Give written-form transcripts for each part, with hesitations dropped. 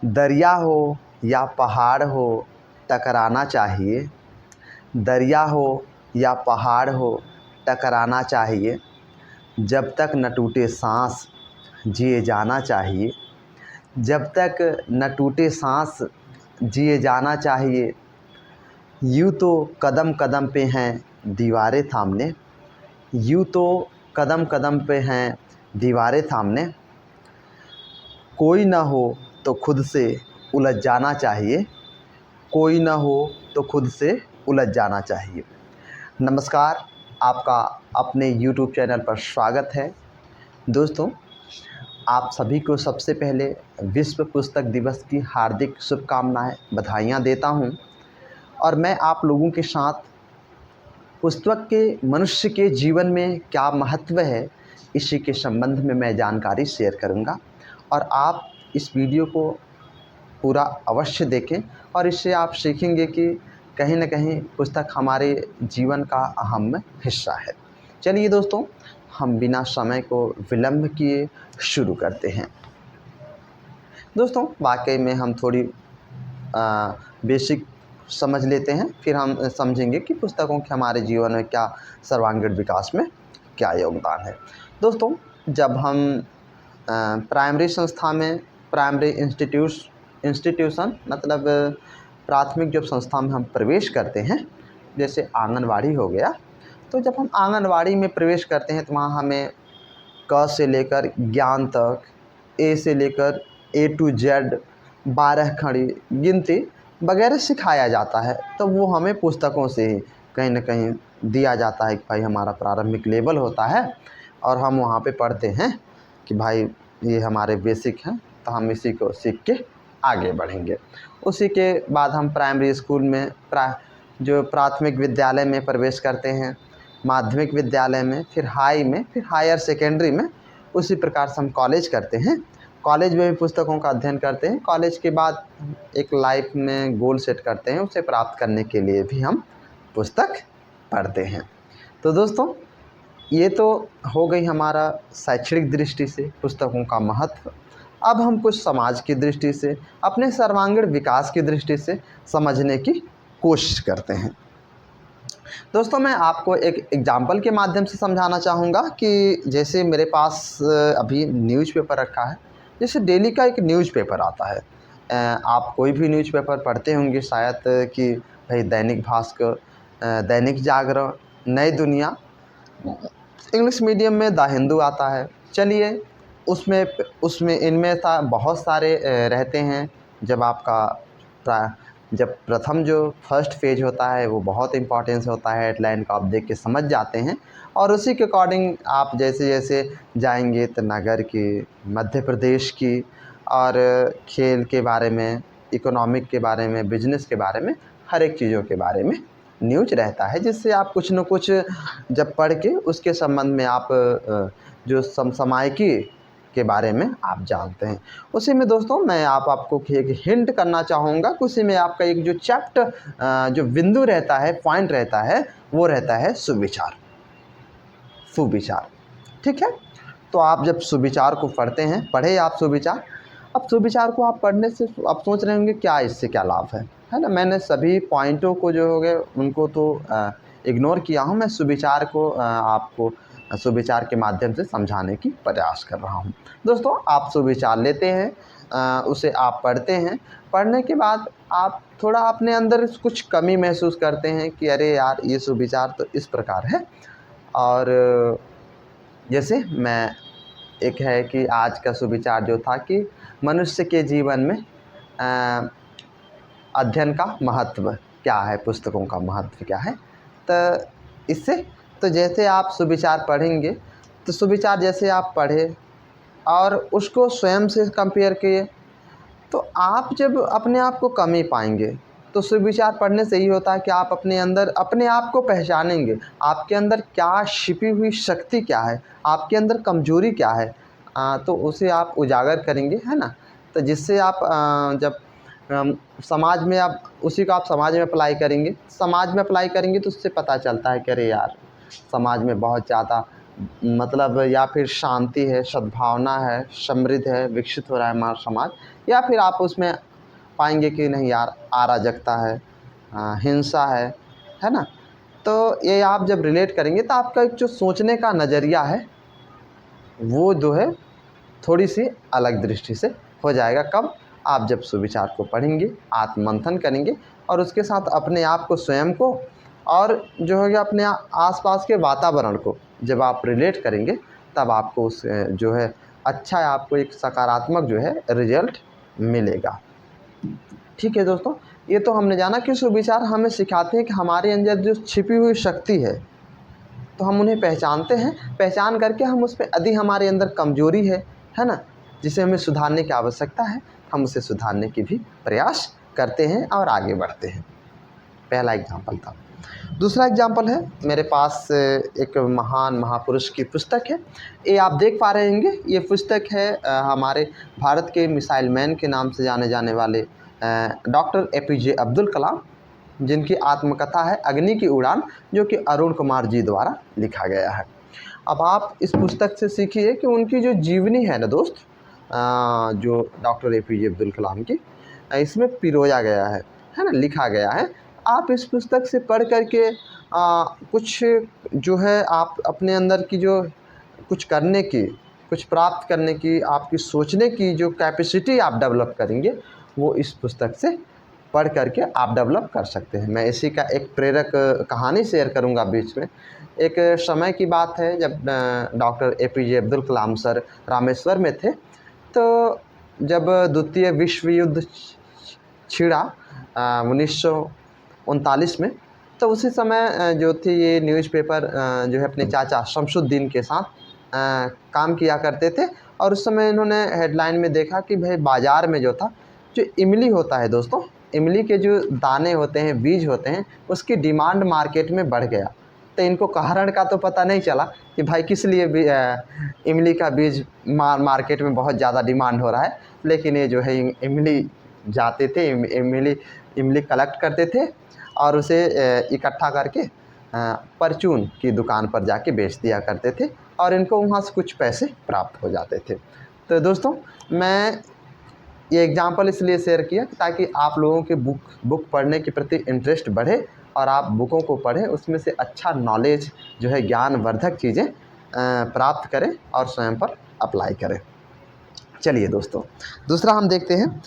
दरिया हो या पहाड़ हो टकराना चाहिए। दरिया हो या पहाड़ हो टकराना चाहिए। जब तक न टूटे सांस जिए जाना चाहिए। जब तक न टूटे सांस जिए जाना चाहिए। यूँ तो कदम कदम पे हैं दीवारें थामने। यूँ तो कदम कदम पे हैं दीवारें थामने। कोई ना हो तो खुद से उलझ जाना चाहिए। कोई ना हो तो खुद से उलझ जाना चाहिए। नमस्कार, आपका अपने YouTube चैनल पर स्वागत है। दोस्तों, आप सभी को सबसे पहले विश्व पुस्तक दिवस की हार्दिक शुभकामनाएं, बधाइयाँ देता हूं। और मैं आप लोगों के साथ पुस्तक के मनुष्य के जीवन में क्या महत्व है, इसी के संबंध में मैं जानकारी शेयर करूंगा। और आप इस वीडियो को पूरा अवश्य देखें और इससे आप सीखेंगे कि कहीं न कहीं पुस्तक हमारे जीवन का अहम हिस्सा है। चलिए दोस्तों, हम बिना समय को विलंब किए शुरू करते हैं। दोस्तों, वाकई में हम थोड़ी बेसिक समझ लेते हैं, फिर हम समझेंगे कि पुस्तकों के हमारे जीवन में क्या सर्वांगीण विकास में क्या योगदान है। दोस्तों, जब हम प्राइमरी संस्था में, प्राइमरी इंस्टीट्यूशन मतलब प्राथमिक जब संस्था में हम प्रवेश करते हैं, जैसे आंगनवाड़ी हो गया, तो जब हम आंगनवाड़ी में प्रवेश करते हैं तो वहाँ हमें क से लेकर ज्ञान तक, ए से लेकर ए टू जेड 12 खड़ी गिनती वगैरह सिखाया जाता है। तो वो हमें पुस्तकों से ही कहीं न कहीं दिया जाता है कि भाई हमारा प्रारंभिक लेवल होता है और हम वहाँ पे पढ़ते हैं कि भाई ये हमारे बेसिक हैं, तो हम इसी को सीख के आगे बढ़ेंगे। उसी के बाद हम प्राइमरी स्कूल में जो प्राथमिक विद्यालय में प्रवेश करते हैं, माध्यमिक विद्यालय में, फिर हाई में, फिर हायर सेकेंडरी में। उसी प्रकार से हम कॉलेज करते हैं। कॉलेज में भी पुस्तकों का अध्ययन करते हैं। कॉलेज के बाद एक लाइफ में गोल सेट करते हैं, उसे प्राप्त करने के लिए भी हम पुस्तक पढ़ते हैं। तो दोस्तों, ये तो हो गई हमारा शैक्षणिक दृष्टि से पुस्तकों का महत्व। अब हम कुछ समाज की दृष्टि से, अपने सर्वांगीण विकास की दृष्टि से समझने की कोशिश करते हैं। दोस्तों, मैं आपको एक एग्जाम्पल के माध्यम से समझाना चाहूँगा कि जैसे मेरे पास अभी न्यूज़पेपर रखा है। जैसे डेली का एक न्यूज़पेपर आता है। आप कोई भी न्यूज़पेपर पढ़ते होंगे शायद कि भाई दैनिक भास्कर, दैनिक जागरण, नई दुनिया, इंग्लिश मीडियम में द हिंदू आता है। चलिए, उसमें इनमें बहुत सारे रहते हैं। जब प्रथम जो फर्स्ट पेज होता है वो बहुत इम्पोर्टेंस होता है, हेडलाइन को आप देख के समझ जाते हैं और उसी के अकॉर्डिंग आप जैसे जैसे जाएंगे तो नगर की, मध्य प्रदेश की और खेल के बारे में, इकोनॉमिक के बारे में, बिजनेस के बारे में, हर एक चीज़ों के बारे में न्यूज रहता है, जिससे आप कुछ न कुछ जब पढ़ के उसके संबंध में आप जो समसामयिकी के बारे में आप जानते हैं। उसी में दोस्तों मैं आपको एक हिंट करना चाहूँगा कि उसी में आपका एक जो चैप्टर जो बिंदु रहता है, पॉइंट रहता है, वो रहता है सुविचार, सुविचार। ठीक है, तो आप जब सुविचार को पढ़े आप सुविचार। अब सुविचार को आप पढ़ने से आप सोच रहे होंगे क्या इससे क्या लाभ है ना। मैंने सभी पॉइंटों को जो हो गए उनको तो इग्नोर किया हूँ। मैं सुविचार को आपको सुविचार के माध्यम से समझाने की प्रयास कर रहा हूँ। दोस्तों, आप सुविचार लेते हैं, उसे आप पढ़ते हैं। पढ़ने के बाद आप थोड़ा अपने अंदर कुछ कमी महसूस करते हैं कि अरे यार, ये सुविचार तो इस प्रकार है। और जैसे मैं एक है कि आज का सुविचार जो था कि मनुष्य के जीवन में अध्ययन का महत्व क्या है, पुस्तकों का महत्व क्या है। तो इससे तो जैसे आप सुविचार पढ़ेंगे तो सुविचार जैसे आप पढ़े और उसको स्वयं से कंपेयर किए तो आप जब अपने आप को कमी पाएंगे। तो सुविचार पढ़ने से ही होता है कि आप अपने अंदर अपने आप को पहचानेंगे, आपके अंदर क्या छिपी हुई शक्ति क्या है, आपके अंदर कमजोरी क्या है, तो उसे आप उजागर करेंगे, है ना। तो जिससे आप जब समाज में आप उसी को आप समाज में अप्लाई करेंगे तो उससे पता चलता है कि अरे यार, समाज में बहुत ज़्यादा मतलब या फिर शांति है, सद्भावना है, समृद्ध है, विकसित हो रहा है हमारा समाज, या फिर आप उसमें पाएंगे कि नहीं यार अराजकता है, हिंसा है ना। तो ये आप जब रिलेट करेंगे तो आपका एक जो सोचने का नज़रिया है वो जो है थोड़ी सी अलग दृष्टि से हो जाएगा। कब? आप जब सुविचार को पढ़ेंगे, आत्ममंथन करेंगे और उसके साथ अपने आप को, स्वयं को और जो है अपने आसपास के वातावरण को जब आप रिलेट करेंगे तब आपको उस जो है अच्छा आपको एक सकारात्मक जो है रिजल्ट मिलेगा। ठीक है दोस्तों, ये तो हमने जाना कि सुविचार हमें सिखाते हैं कि हमारे अंदर जो छिपी हुई शक्ति है तो हम उन्हें पहचानते हैं, पहचान करके हम उस पर यदि हमारे अंदर कमजोरी है ना, जिसे हमें सुधारने की आवश्यकता है, हम उसे सुधारने की भी प्रयास करते हैं और आगे बढ़ते हैं। पहला एग्जाम्पल था। दूसरा एग्जाम्पल है मेरे पास एक महान महापुरुष की पुस्तक है, ये आप देख पा रहे होंगे। ये पुस्तक है हमारे भारत के मिसाइल मैन के नाम से जाने जाने वाले डॉक्टर APJ अब्दुल कलाम, जिनकी आत्मकथा है अग्नि की उड़ान, जो कि अरुण कुमार जी द्वारा लिखा गया है। अब आप इस पुस्तक से सीखिए कि उनकी जो जीवनी है ना दोस्त, जो डॉक्टर APJ अब्दुल कलाम की, इसमें पिरोया गया है ना, लिखा गया है। आप इस पुस्तक से पढ़ करके कुछ जो है आप अपने अंदर की जो कुछ करने की, कुछ प्राप्त करने की, आपकी सोचने की जो कैपेसिटी आप डेवलप करेंगे वो इस पुस्तक से पढ़ करके आप डेवलप कर सकते हैं। मैं इसी का एक प्रेरक कहानी शेयर करूंगा बीच में। एक समय की बात है जब doctor APJ Abdul Kalam sir Rameshwar में थे, तो जब द्वितीय विश्व युद्ध छिड़ा 1939 में, तो उसी समय जो थी ये न्यूज़पेपर जो है अपने चाचा शमसुद्दीन के साथ काम किया करते थे। और उस समय इन्होंने हेडलाइन में देखा कि भाई बाज़ार में जो था, जो इमली होता है दोस्तों, इमली के जो दाने होते हैं, बीज होते हैं, उसकी डिमांड मार्केट में बढ़ गया। तो इनको कारण का तो पता नहीं चला कि भाई किस लिए भी इमली का बीज मार्केट में बहुत ज़्यादा डिमांड हो रहा है। लेकिन ये जो है इमली जाते थे, इमली कलेक्ट करते थे और उसे इकट्ठा करके परचून की दुकान पर जाके बेच दिया करते थे और इनको वहाँ से कुछ पैसे प्राप्त हो जाते थे। तो दोस्तों मैं ये एग्जाम्पल इसलिए शेयर किया ताकि आप लोगों के बुक पढ़ने के प्रति इंटरेस्ट बढ़े और आप बुकों को पढ़ें, उसमें से अच्छा नॉलेज जो है ज्ञानवर्धक चीज़ें प्राप्त करें और स्वयं पर अप्लाई करें। चलिए दोस्तों, दूसरा हम देखते हैं।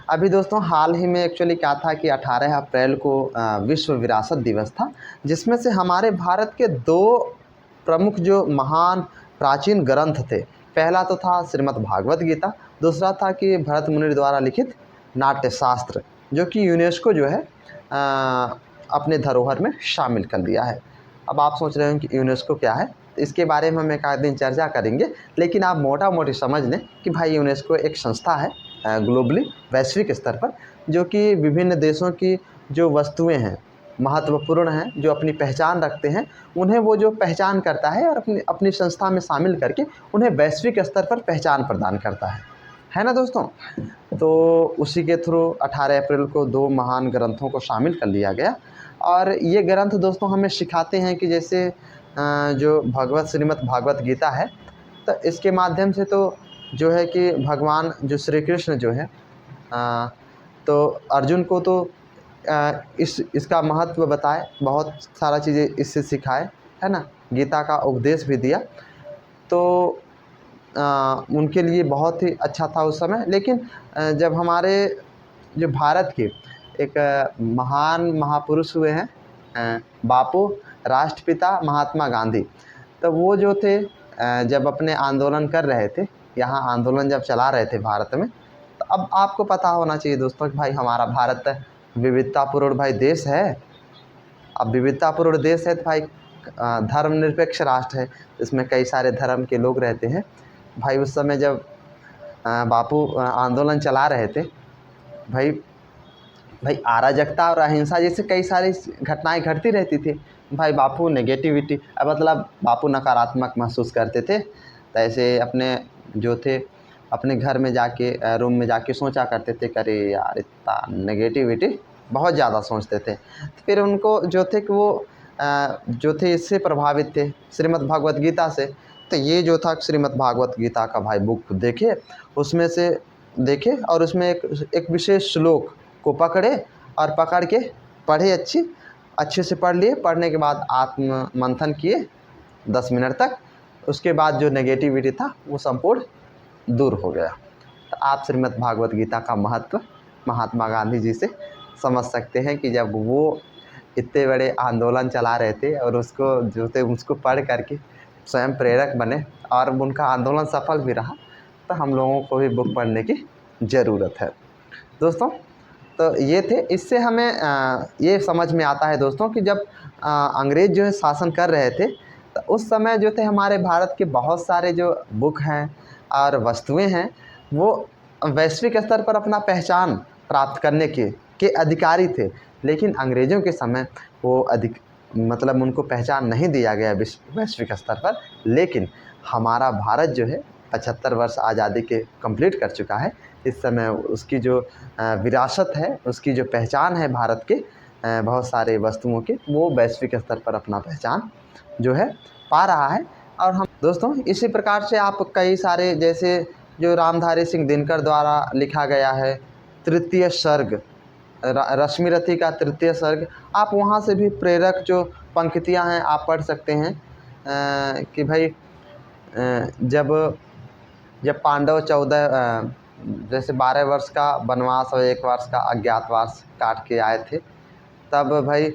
अभी दोस्तों हाल ही में एक्चुअली क्या था कि 18 अप्रैल को विश्व विरासत दिवस था, जिसमें से हमारे भारत के 2 प्रमुख जो महान प्राचीन ग्रंथ थे, पहला तो था श्रीमद् भागवत गीता, दूसरा था कि भरत मुनि द्वारा लिखित नाट्यशास्त्र, जो कि यूनेस्को जो है अपने धरोहर में शामिल कर लिया है। अब आप सोच रहे हो कि यूनेस्को क्या है, तो इसके बारे में हम एक आध दिन चर्चा करेंगे, लेकिन आप मोटा मोटी समझ लें कि भाई यूनेस्को एक संस्था है ग्लोबली, वैश्विक स्तर पर, जो कि विभिन्न देशों की जो वस्तुएं हैं, महत्वपूर्ण हैं, जो अपनी पहचान रखते हैं, उन्हें वो जो पहचान करता है और अपनी संस्था में शामिल करके उन्हें वैश्विक स्तर पर पहचान प्रदान करता है ना दोस्तों। तो उसी के थ्रू 18 अप्रैल को 2 महान ग्रंथों को शामिल कर लिया गया। और ये ग्रंथ दोस्तों हमें सिखाते हैं कि जैसे जो श्रीमद् भागवत गीता है, तो इसके माध्यम से तो जो है कि भगवान जो श्री कृष्ण जो है तो अर्जुन को तो इसका महत्व बताए, बहुत सारा चीज़ें इससे सिखाए, है ना, गीता का उपदेश भी दिया। तो उनके लिए बहुत ही अच्छा था उस समय। लेकिन जब हमारे जो भारत के एक महान महापुरुष हुए हैं बापू राष्ट्रपिता महात्मा गांधी, तो वो जो थे जब अपने आंदोलन कर रहे थे, यहाँ आंदोलन जब चला रहे थे भारत में, तो अब आपको पता होना चाहिए दोस्तों कि भाई हमारा भारत विविधतापूर्ण भाई देश है। अब विविधतापूर्ण देश है तो भाई धर्मनिरपेक्ष राष्ट्र है, इसमें कई सारे धर्म के लोग रहते हैं। भाई उस समय जब बापू आंदोलन चला रहे थे, भाई अराजकता और अहिंसा जैसे कई सारी घटनाएं घटती रहती थी। भाई बापू नेगेटिविटी मतलब बापू नकारात्मक महसूस करते थे, तो ऐसे अपने जो थे अपने घर में जाके रूम में जाके सोचा करते थे, अरे यार इतना नेगेटिविटी बहुत ज़्यादा सोचते थे। तो फिर उनको जो थे कि वो जो थे इससे प्रभावित थे, श्रीमद् भागवत गीता से। तो ये जो था श्रीमद् भागवत गीता का भाई बुक देखे, उसमें से देखे और उसमें एक विशेष श्लोक को पकड़े और पकड़ के पढ़े, अच्छे से पढ़ लिए। पढ़ने के बाद आत्म मंथन किए 10 मिनट तक। उसके बाद जो नेगेटिविटी था वो संपूर्ण दूर हो गया। तो आप श्रीमद् भागवत गीता का महत्व महात्मा गांधी जी से समझ सकते हैं कि जब वो इतने बड़े आंदोलन चला रहे थे और उसको जो थे उसको पढ़ करके स्वयं प्रेरक बने और उनका आंदोलन सफल भी रहा। तो हम लोगों को भी बुक पढ़ने की ज़रूरत है दोस्तों। तो ये थे, इससे हमें ये समझ में आता है दोस्तों कि जब अंग्रेज़ जो है शासन कर रहे थे, तो उस समय जो थे हमारे भारत के बहुत सारे जो बुक हैं और वस्तुएं हैं वो वैश्विक स्तर पर अपना पहचान प्राप्त करने के अधिकारी थे। लेकिन अंग्रेज़ों के समय वो मतलब उनको पहचान नहीं दिया गया वैश्विक स्तर पर। लेकिन हमारा भारत जो है 75 वर्ष आज़ादी के कंप्लीट कर चुका है। इस समय उसकी जो विरासत है, उसकी जो पहचान है भारत के बहुत सारे वस्तुओं के, वो वैश्विक स्तर पर अपना पहचान जो है पा रहा है। और हम दोस्तों इसी प्रकार से आप कई सारे, जैसे जो रामधारी सिंह दिनकर द्वारा लिखा गया है तृतीय सर्ग, रश्मिरथी का तृतीय सर्ग, आप वहाँ से भी प्रेरक जो पंक्तियाँ हैं आप पढ़ सकते हैं कि भाई जब पांडव 14 जैसे 12 वर्ष का वनवास और 1 वर्ष का अज्ञातवास काट के आए थे, तब भाई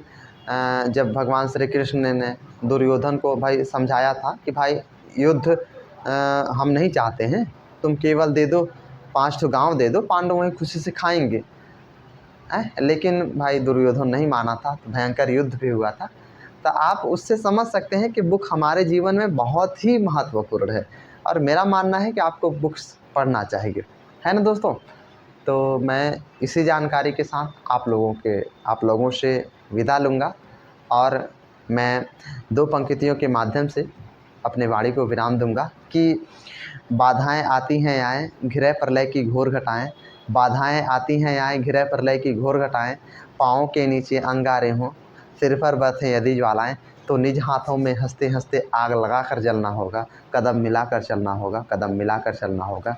जब भगवान श्री कृष्ण ने दुर्योधन को भाई समझाया था कि भाई युद्ध हम नहीं चाहते हैं, तुम केवल दे दो 5 ठो गाँव दे दो, पांडव वहीं खुशी से खाएंगे। लेकिन भाई दुर्योधन नहीं माना था, तो भयंकर युद्ध भी हुआ था। तो आप उससे समझ सकते हैं कि बुक हमारे जीवन में बहुत ही महत्वपूर्ण है और मेरा मानना है कि आपको बुक्स पढ़ना चाहिए, है ना दोस्तों। तो मैं इसी जानकारी के साथ आप लोगों से विदा लूँगा और मैं 2 पंक्तियों के माध्यम से अपने वाणी को विराम दूँगा कि बाधाएं आती हैं आएँ, घिरे प्रलय की घोर घटाएं। बाधाएं आती हैं आएँ, घिरे प्रलय की घोर घटाएं। पाँव के नीचे अंगारे हों, सिर पर बरसें यदि ज्वालाएं, तो निज हाथों में हंसते हंसते आग लगा कर जलना होगा। कदम मिलाकर चलना होगा, कदम मिलाकर चलना होगा।